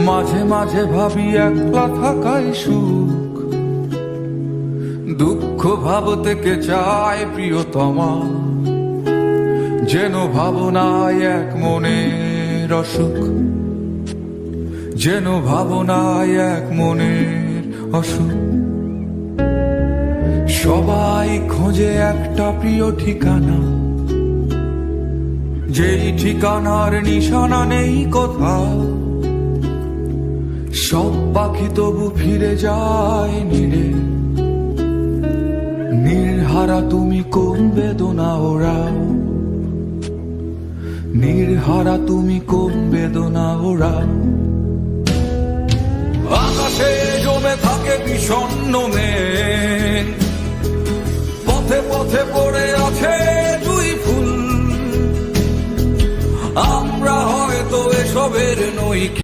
মাঝে মাঝে ভাবি একলা থাকাই সুখ, দুঃখ ভাবতে কে চায় প্রিয়তমা, যেন ভাবনায় এক মনের অসুখ, যেন ভাবনায় এক মনের অসুখ। সবাই খোঁজে একটা প্রিয় ঠিকানা, যেই ঠিকানার নিশানা নেই কোথাও। সব পাখি তবু ফিরে যায় নীড়ে, নির্হারা তুমি কোন বেদনা ওরাও, নির্হারা তুমি কোন বেদনা ওরাও। আকাশে জমে থাকে বিষণ্ণ মেঘ, পথে পথে পড়ে আছে জুঁই ফুল। আমরা হয়তো এসবের নই।